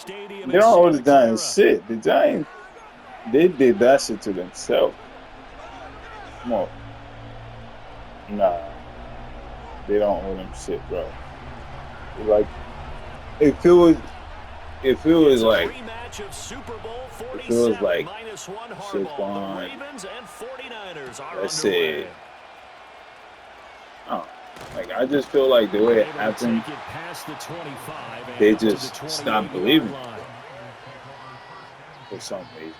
stadium They in don't hold Santa the Giants Clara. shit. The Giants, they did that shit to themselves. Come on. Nah, they don't owe them shit, bro. Like, if it was, if it was It's a like, rematch of Super Bowl if it was 47 like minus one hardball. The Saquon, Ravens and 49ers are let's underway. say, oh, like I just feel like the way it Able to happened, take it past the 25 and they up to the just stopped 28-yard believing line. for some reason.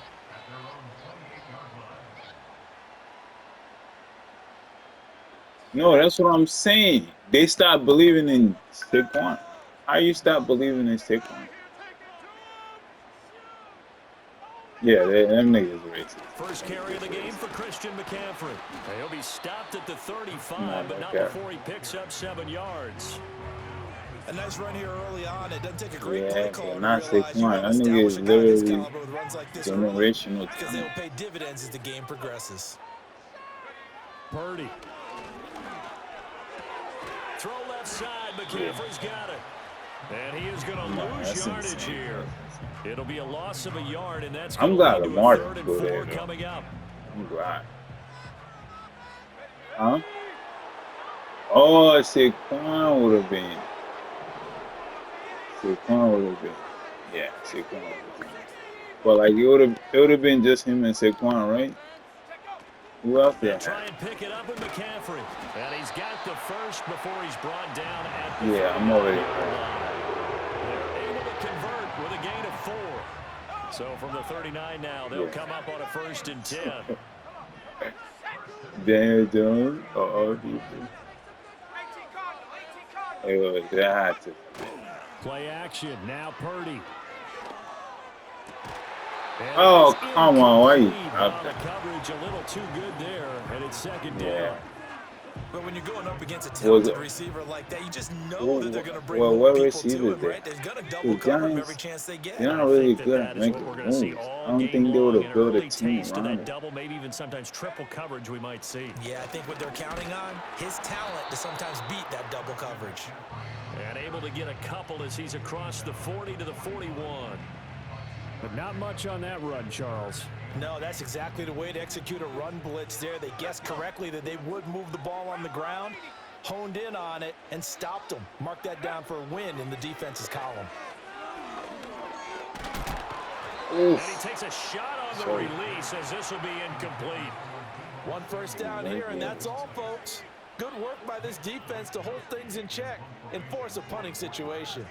No, that's what I'm saying. They stopped believing in Saquon. How you stop believing in Saquon? Yeah, them niggas racist. First carry of the game for Christian McCaffrey. He'll be stopped at the I'm 35, not but like not that. before he picks up 7 yards. A nice run here early on. It doesn't take a great play Yeah, but caller to not realize you Saquon. want to That nigga establish is a guy of his literally caliber with runs like this early generational because they will talent. pay dividends as the game progresses. Purdy. Throw left side. McCaffrey's got it. And he is going to No, lose that's yardage insane. here. That's insane. It'll be a loss of a yard, and that's I'm going to glad lead to a Lamar 3rd didn't and go 4 there though. coming up. I'm glad. Huh? Oh, Saquon would have been. Saquon would have been. Yeah, Saquon would have been. But like it would have been just him and Saquon, right? Who else they They'll try had? and pick it up with McCaffrey. And he's got the first before he's brought down at the Yeah, I'm already. 39-yard line. They're able to convert with a gain of 4. So from the 39 now, they'll come up on a 1st and 10. Daniel Jones or all people. They had to. Play action. Now Purdy. Oh, come on. Why you Wow, stop the that? coverage a little too good there, and it's 2nd Yeah. down. But when you're going up against a Was talented it? receiver like that, you just know that they're going to bring Well, more what people to receivers him, there? right? They're going to The double cover him every Giants, chance they get. they're not I really think good that at is what making we're going to see moves. I all don't game think they would long. have An built a early team taste of around that him. double, maybe even sometimes triple coverage we might see. Yeah, I think what they're counting on, his talent to sometimes beat that double coverage. And able to get a couple as he's across the 40 to the 41. But not much on that run, Charles. No, that's exactly the way to execute a run blitz there. They guessed correctly that they would move the ball on the ground, honed in on it, and stopped them. Mark that down for a win in the defense's column. And he takes a shot on the release as this will be incomplete. 1 first down here, and that's all, folks. Good work by this defense to hold things in check and force a punting situation.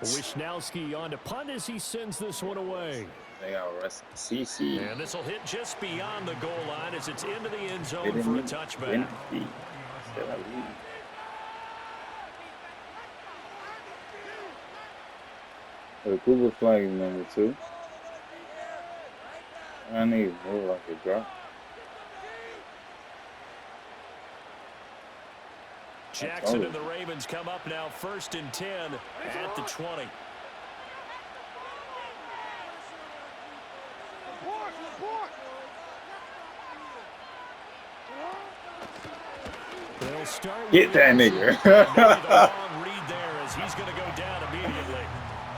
Wishnowski on to punt as he sends this one away. They got arrested. CC. And this will hit just beyond the goal line as it's into the end zone for a touchback. The Cooper flag is number 2. I need to move like a drop. Jackson and the Ravens come up now 1st and 10 at the 20. They'll start Get that nigga. long read there as he's going to go down immediately.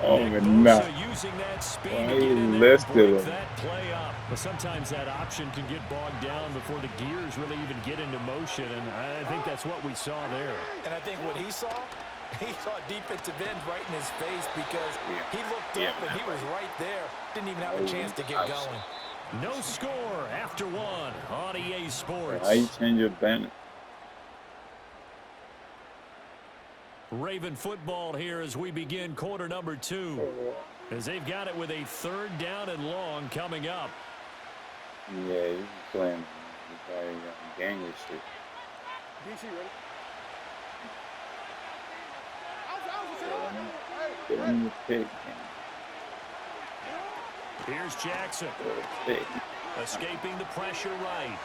Oh, no. Using that speed Why to get you in there and lifted break him? that play up. But sometimes that option can get bogged down before the gears really even get into motion, and I think that's what we saw there. And I think what he saw defensive end right in his face because he looked up and he was right there. Didn't even have a chance to get going. No score after 1 on EA Sports. How you change your banner? Raven football here as we begin quarter number 2. As they've got it with a 3rd down and long coming up. Yeah, he's playing. He's probably got gang and shit. DC ready? Get him the pick. Here's Jackson. Escaping the pressure right.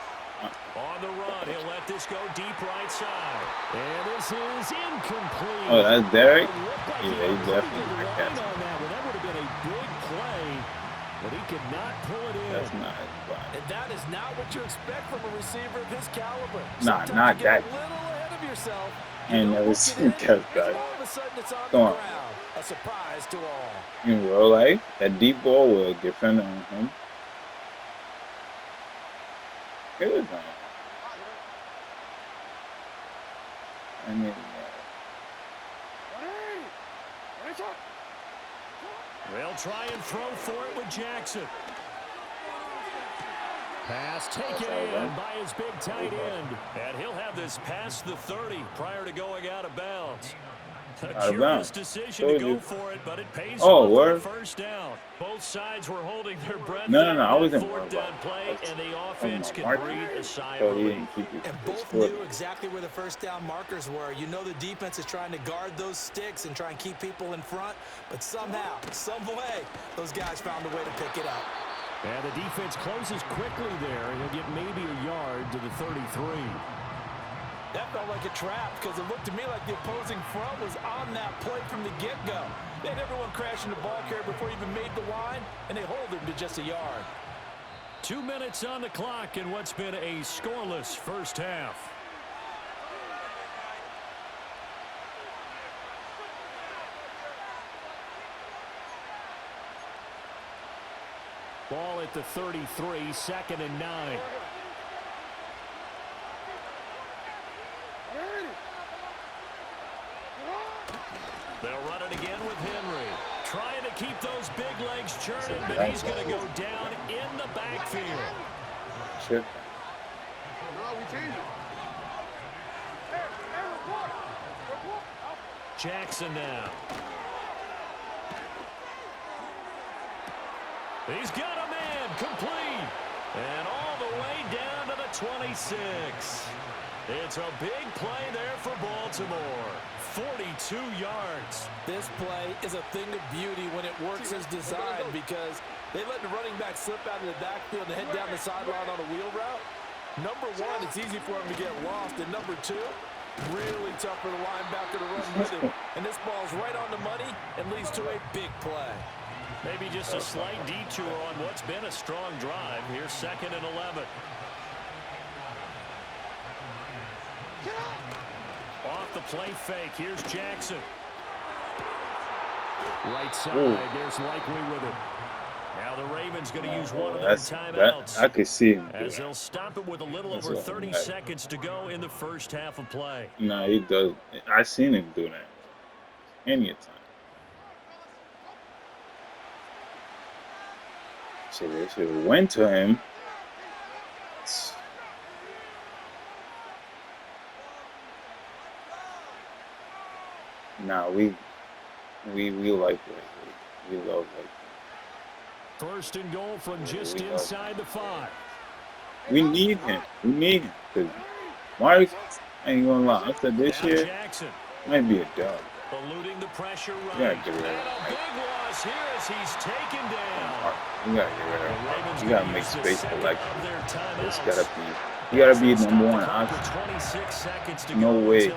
On the run, he'll let this go deep right side. And this is incomplete. Oh, that's Derek? Like Yeah, he definitely line got catch. on that one. That would have been a big play, but he could not pull it in. That's not his body. And that is not what you expect from a receiver of his caliber. Nah, Sometimes not you get that. a little ahead of yourself, I ain't never seen catch that. All of a sudden, it's on Come the on. ground. A surprise to all. In real life, that deep ball with a defender on him. Good man. I mean, They'll try and throw for it with Jackson. Pass taken in by his big tight end. And he'll have this past the 30 prior to going out of bounds. A curious decision to go for it, but it pays off for a first down. Both sides were holding their breath. No, I wasn't fourth down play, and the offense can breathe a sigh so of relief. And both knew exactly where the first down markers were. You know the defense is trying to guard those sticks and try and keep people in front, but somehow, some way, those guys found a way to pick it up. And the defense closes quickly there, and he'll get maybe a yard to the 33. That felt like a trap because it looked to me like the opposing front was on that play from the get-go. They had everyone crashing the ball carrier before he even made the line, and they hold him to just a yard. 2 minutes on the clock in what's been a scoreless first half. Ball at the 33, 2nd and 9. They'll run it again with Henry. Trying to keep those big legs churning, but he's going to go down in the backfield. Shit. Jackson now. He's got a man complete. And all the way down to the 26. It's a big play there for Baltimore. 42 yards. This play is a thing of beauty when it works as designed because they let the running back slip out of the backfield and head down the sideline on a wheel route. Number one, it's easy for him to get lost. And number two, really tough for the linebacker to run with him. And this ball's right on the money and leads to a big play. Maybe just a slight detour on what's been a strong drive. Here's 2nd and 11. Off the play fake. Here's Jackson. Right side. There's Likely with it. Now the Ravens going to use one of their timeouts. I could see him. As they'll stop it with a little over 30 seconds to go in the first half of play. No, he does. I seen him do that. Anytime. So they should have went to him. Nah, we like that. We love that. First and goal from just inside the 5. We need him. We need him. Because Mark, I ain't gonna lie, after this year, might be a dub. Eluding the pressure right. You gotta get rid of him. A big loss here as he's taken down. You gotta get rid of him. You gotta make space for like this. Gotta be. You gotta be number one option. No way.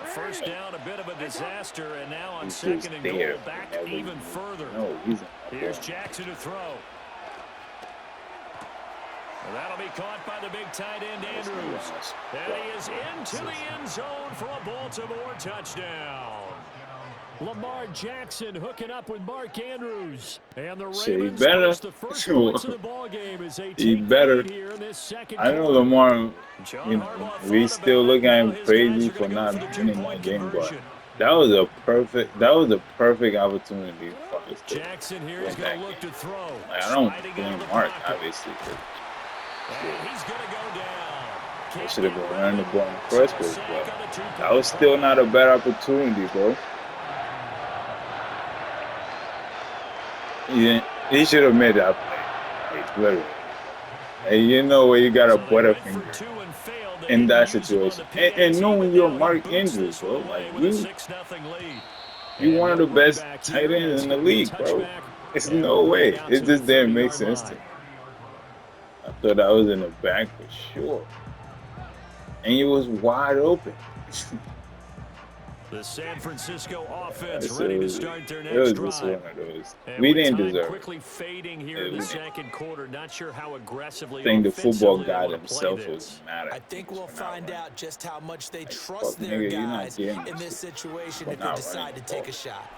First down, a bit of a disaster, and now on 2nd and goal, back even further. No, here's Jackson to throw. Well, that'll be caught by the big tight end, Andrews. And he is into the end zone for a Baltimore touchdown. Lamar Jackson hooking up with Mark Andrews. And the Ravens push the first points of the ball game as they take lead here in this second quarter. I know Lamar, we still look at him crazy for not winning that game, but that was a perfect opportunity for us to Jackson here is going to look to throw. Like, I don't blame Mark, obviously. He's going to go down. They should have been running the ball in the first place, but that was still not a bad opportunity, bro. He should have made that play, like, literally. And you know where you got a butterfinger in that situation. And knowing you're Mark Andrews, bro, like you one of the best tight ends in the league, bro. It's no way. It just didn't make sense to me. I thought that was in the back for sure. And it was wide open. The San Francisco offense That's ready to start their it next was drive. just one of those. And We with didn't time deserve quickly fading here in the second quarter, not sure how aggressively I think the football offensively they god want to play himself was this. mad I at think niggas we'll for not find running. out just how much they Like, trust fuck, their nigga, you're not guys getting in this this shit situation for if they not decide running to the take ball. a shot.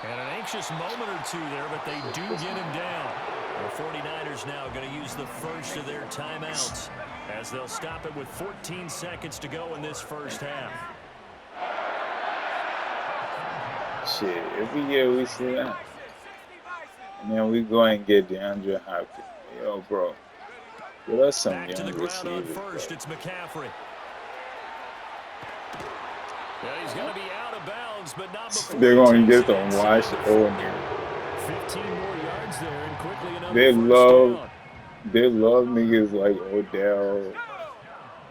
And an anxious moment or two there, but they do get him down. The 49ers now going to use the first of their timeouts as they'll stop it with 14 seconds to go in this first half. Shit, every year we see that. And then we go and get DeAndre Hopkins. Yo, bro. Get us some Back to the young ground on receivers, first. bro. It's McCaffrey. Yeah, he's going to be out of bounds, but not before They're he going to takes get it them inside wash the over 40. here. 15 more yards there, and quickly another They first down. love niggas like Odell.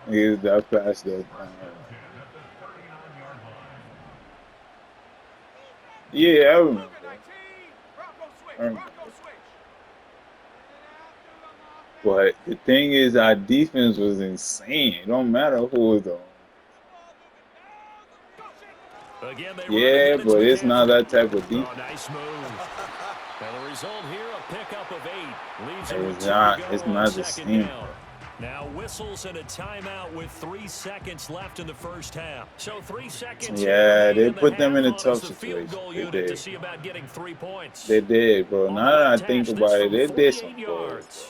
Niggas that fast that Yeah, I remember. But the thing is, our defense was insane. It don't matter who was on. Again, they Yeah, run it, but it's it's not McCaffrey. that type of Oh, defense. nice move. And the result here, a pickup of 8. Leaves it with It's 2 not. to It's go on not the second same. down. Now whistles and a timeout with 3 seconds left in the first half. So 3 seconds. Yeah, here they in the put them in a half on tough the field situation. goal They unit to did. see about getting 3 points. They did, bro. On Now the that I montage, think this about it, from they did some 48 goals, yards.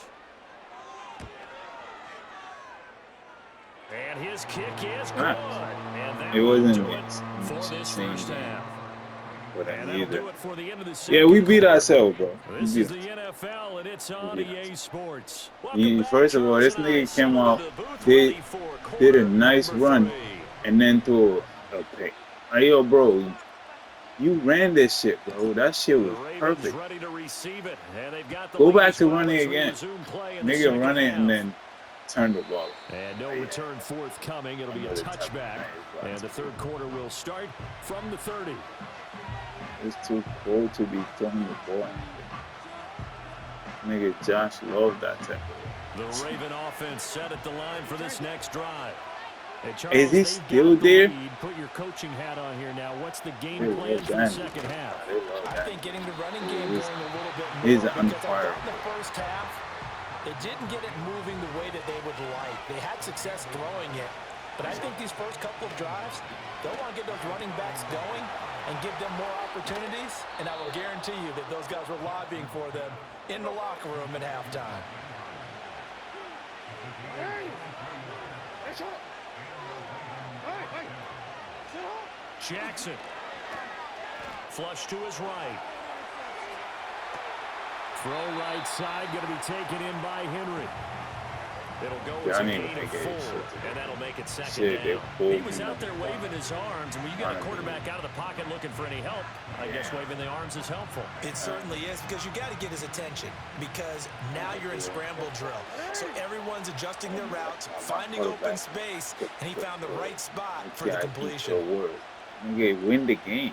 And his kick is good. And that It will wasn't do it for this insane first half. for them And that'll either. do it for the end of the Yeah, second we beat quarter. ourselves, bro. This is the NFL, and it's on beat EA Sports. Welcome back, First of all, Charles this and I nigga came settled out, into the booth did ready for did a quarter nice number run, 3. and then threw a pick. Like, yo, bro, you ran this shit, bro. That shit The was Ravens perfect. ready to receive it, and they've got the Go lead back as to well running as we again. resume play in the Nigga second run it and half. then turn the ball. And no return forthcoming. It'll be a Another touchback. touchback. And the third quarter will start from the 30. It's too cold to be throwing the ball. Nigga, Josh loved that type of The Raven offense set at the line for this next drive. Hey, Charles, Is he they've still got the there? lead. Put your coaching hat on here now. What's the game They plan love for the that. second half? They love I that. think getting the running game He's- going a little bit more. he's because on I fire. thought in the first half, they didn't get it moving the way that they would like. They had success throwing it. But I think these first couple of drives, they'll want to get those running backs going and give them more opportunities. And I will guarantee you that those guys were lobbying for them in the locker room at halftime. Jackson. Flush to his right. Throw right side, going to be taken in by Henry. It'll go as a Johnny gain of make it 4, shit. and that'll make it second Shit, they down. pulled He was him. out there waving his arms, and when you got a quarterback out of the pocket looking for any help, I guess waving the arms is helpful. It certainly is, because you got to get his attention, because now you're in scramble drill. So everyone's adjusting their routes, finding open space, and he found the right spot for the completion. Nigga, win the game.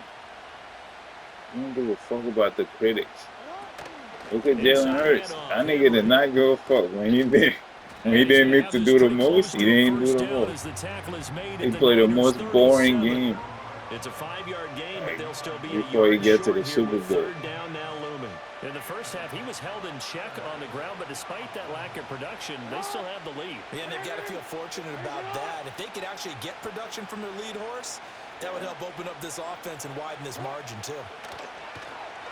You don't give a fuck about the critics. Look at Jalen Hurts. That nigga did not give a fuck when he did. When he didn't need to do the most, he didn't do the most. He played the most boring game. It's a 5-yard gain, but they'll still be before he gets to the Super Bowl. Third down now looming. In the first half, he was held in check on the ground, but despite that lack of production, they still have the lead. Yeah, and they've got to feel fortunate about that. If they could actually get production from their lead horse, that would help open up this offense and widen this margin too.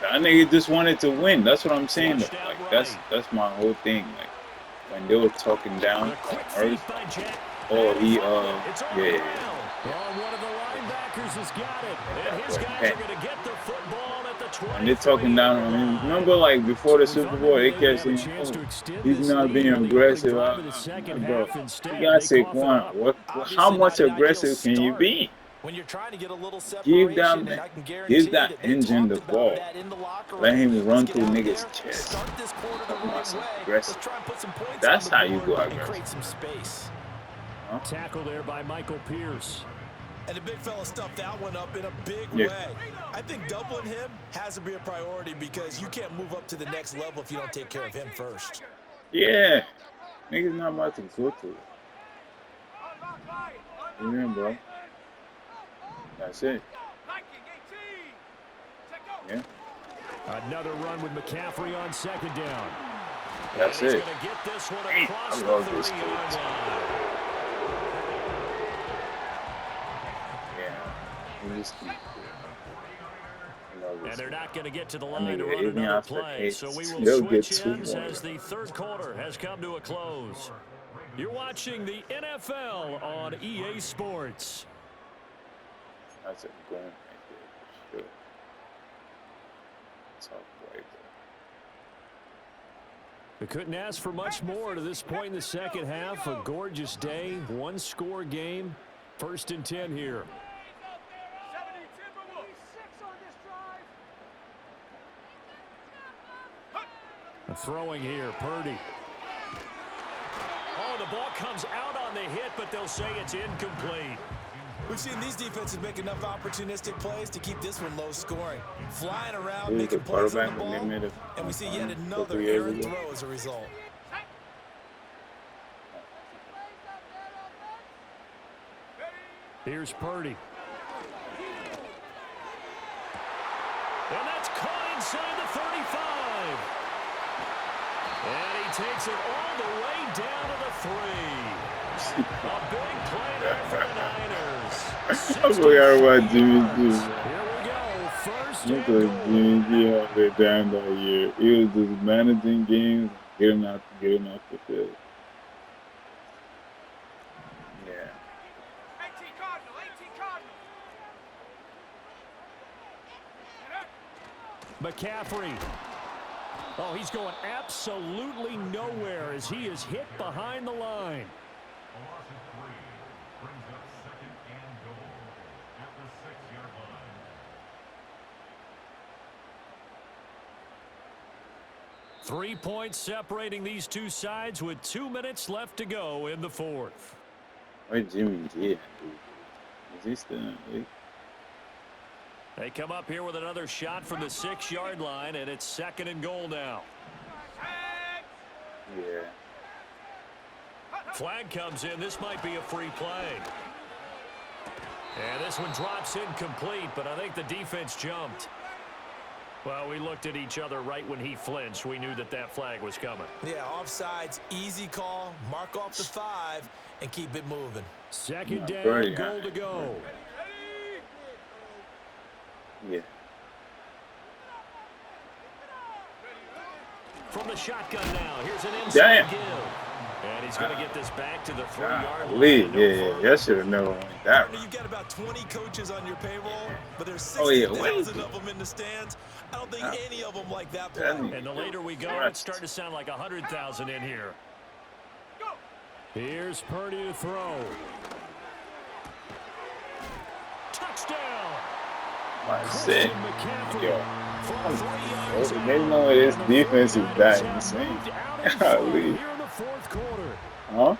That nigga just wanted to win. That's what I'm saying. Like that's my whole thing. Like when they were talking down on Earth. Oh, he yeah. One of the linebackers has got it, and his guys are going to get the football at the 20. And they're talking down on him. Remember, like before the Super Bowl, they kept saying, "Oh, he's not being aggressive." Bro, you got Saquon. How much aggressive can you be? When you're trying to get a little Give separation, that, and I can guarantee give that engine the ball. Let him run through niggas' chest. Start this quarter the Talking about right some way. aggressive. Let's try and put some points That's on the how you board go and aggressive. create some space. Huh? Tackle there by Michael Pierce. And the big fella stuffed that one up in a big Yeah. way. I think doubling him has to be a priority because you can't move up to the next level if you don't take care of him first. Yeah, niggas not about to go through it. Amen, bro. That's it. Yeah. Another run with McCaffrey on second down. That's and it. he's going to get this one Hey, across I the love this 30-yard kid. line. Yeah. He just keeps And they're not going to get to the I line mean, to run even another after play. 8, So we will he'll get switch 2 ends more. as the third quarter has come to a close. You're watching the NFL on EA Sports. That's a gun right there for sure. Tough right there. We couldn't ask for much more to this point in the second half. A gorgeous day, one-score game. 1st and 10 here. Throwing here, Purdy. Oh, the ball comes out on the hit, but they'll say it's incomplete. We've seen these defenses make enough opportunistic plays to keep this one low scoring. Flying around, Who's the making plays on quarterback the when they ball, made it? and we see yet 2 another 3 years errant ago? throw as a result. Here's Purdy. And that's caught inside the 35. And he takes it all the way down to the 3. A big play there for the Niners. I forgot about Jimmy G. Here we go. First Look and at goal. Jimmy G out there down that year. He was just managing games, getting off the field. Yeah. McCaffrey. Oh, he's going absolutely nowhere as he is hit behind the line. Three points separating these two sides with 2 minutes left to go in the fourth. Where's Jimmy G at, dude? Is he still in the league? They come up here with another shot from the 6-yard line, and it's 2nd and goal now. Yeah. Flag comes in. This might be a free play. And this one drops incomplete, but I think the defense jumped. Well, we looked at each other right when he flinched. We knew that that flag was coming. Yeah, offsides, easy call, mark off the 5, and keep it moving. 2nd down, Purdy, goal to go. Yeah. From the shotgun now, here's an inside Damn. give. And he's going to get this back to the 3-yard line. Lead. Yeah. That should have never went that Partner, way. you've got about 20 coaches on your payroll, but there's Oh, yeah, 60,000 of them in the stands. I don't think any of them like that play. And the later we go, it's starting to sound like 100,000 in here. Here's Purdy to throw. Touchdown! I said, McCaffrey. yo, From 3 yards out. they know this And the defense is 49ers that have insane. moved out in front Golly. here in the fourth quarter. Huh?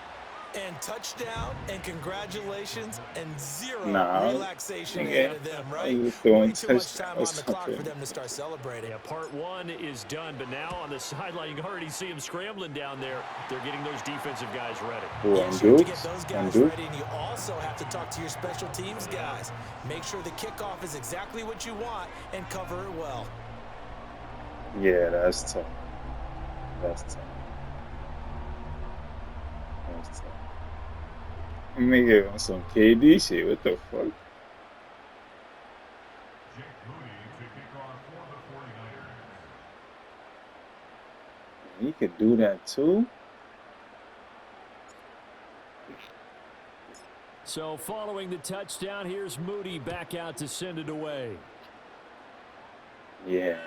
And touchdown, and congratulations, and zero Nah, relaxation yeah. ahead of them, I right? was throwing Way too much time on the touchdowns. clock for them to start celebrating. Yeah, part one is done, but now on the sideline, you can already see them scrambling down there. They're getting those defensive guys ready. Who, Yes, on you have to get Dukes? those On guys Dukes? ready, and you also have to talk to your special teams guys. Make sure the kickoff is exactly what you want and cover it well. Yeah, that's tough. That's tough. That's tough. Nigga on some KD shit. What the fuck? He could do that too? So following the touchdown, here's Moody back out to send it away. Yeah.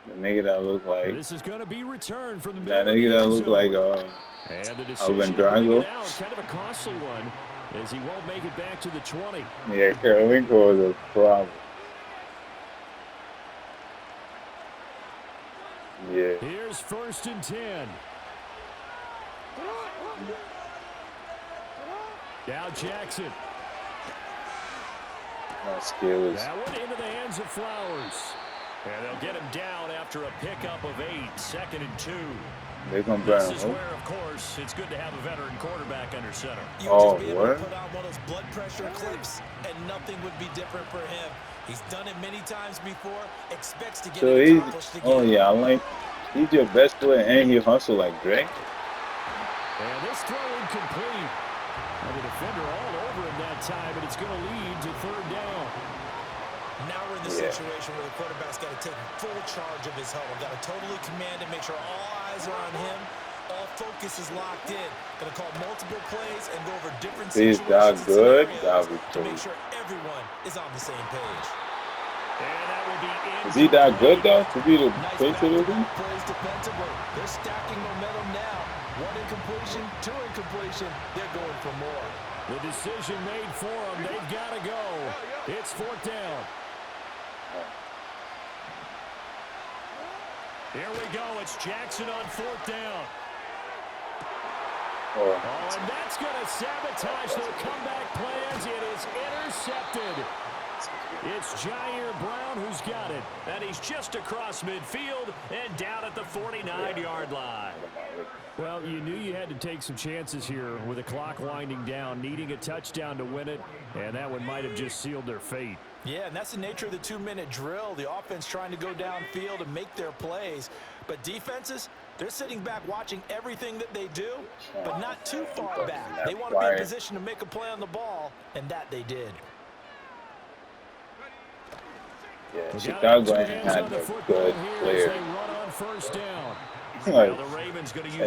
The nigga that look like This is going to be returned from the that middle of nigga the that end look zone. like And the decision to Drago. bring it out, kind of a costly one, as he won't make it back to the 20. yeah, Karolinko was a problem. Yeah. Here's 1st and 10. Now Jackson. My skills. That one into the hands of Flowers. And they'll get him down after a pickup of 8. 2nd and 2. They're going to This burn is him. where, of course, it's good to have a veteran quarterback under center. You would Oh, just be able what? to put on one of those blood pressure clips, and nothing would be different for him. He's done it many times before, expects to get So it he's, accomplished again. oh yeah, I like, he's your best player and he hustle like Drake. And this throw incomplete. And the defender all over him that time, and it's going to lead to third down. Now we're in the situation where the quarterback's got to take full charge of his huddle. Got to totally command and make sure all eyes are on him. All focus is locked in. Going to call multiple plays and go over different He's situations that and good. scenarios That'll be to make cool. sure everyone is on the same page. And that will be Is he that good though to be the Nice Patriot? back-to-back plays defensively. They're stacking momentum now. One incompletion, two incompletion. They're going for more. The decision made for them. They've got to go. It's fourth down. Here we go. It's Jackson on fourth down. Oh, and that's going to sabotage their comeback plans. It is intercepted. It's Jair Brown who's got it. And he's just across midfield and down at the 49-yard line. Well, you knew you had to take some chances here with the clock winding down, needing a touchdown to win it, and that one might have just sealed their fate. Yeah, and that's the nature of the 2-minute drill. The offense trying to go downfield and make their plays. But defenses, they're sitting back watching everything that they do, but not too far back. They want to be in position to make a play on the ball, and that they did. Yeah, Chicago ain't had a good player. Like,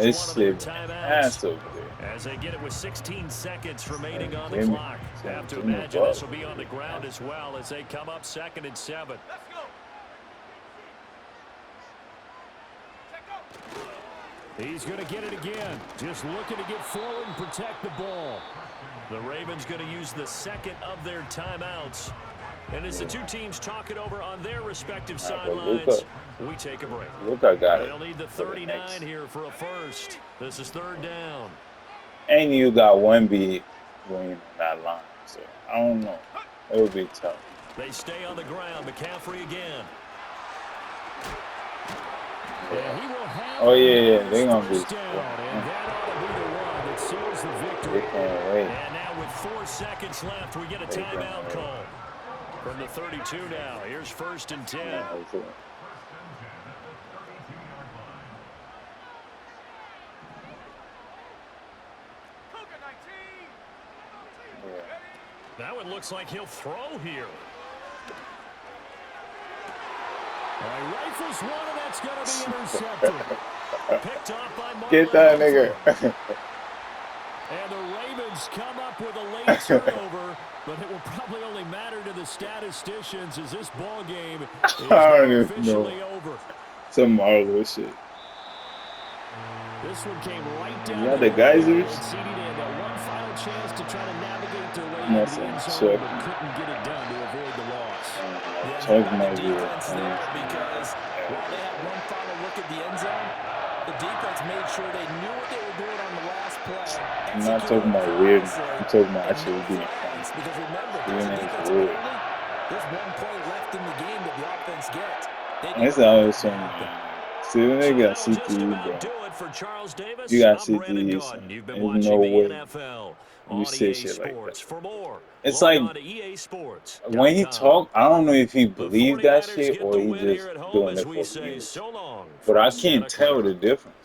it's massive there. As they get it with 16 seconds remaining on the clock. Have to imagine this will be on the ground as well as they come up 2nd and 7. He's going to get it again. Just looking to get forward and protect the ball. The Ravens going to use the second of their timeouts. And as the two teams talk it over on their respective sidelines, we take a break. Luka got it. They'll need the 39 here for a first. This is third down. And you got one beat going on that line. So, I don't know. It would be tough. They stay on the ground. McCaffrey again. Oh, yeah. They're going to be. And that ought to be the one that seals the victory. They can't wait. And now with 4 seconds left, we get a timeout call. From the 32 now. Here's 1st and 10. That one looks like he'll throw here. He rifles one, and that's going to be intercepted. Picked off by Marlon. Get that nigga. And the Ravens come up with a late turnover, but it will probably only matter to the statisticians as this ball game is officially over. Some marvelous shit. This one came right down. Yeah, the guys are. One final chance to try to navigate their way into the end zone, but couldn't get it done to avoid the loss. Check my view. Because while they had one final look at the end zone, the defense made sure they knew what they were doing on the last play. I'm not talking about weird. I'm talking about actually being fun. Because remember, It's weird. there's one play left in the game that the offense gets. That's always something. See, when they got CTE, bro. You got CTE. There's no way you say shit like that. It's like, when he talk, I don't know if he believes that shit or he just doing it for views. But I can't tell the difference.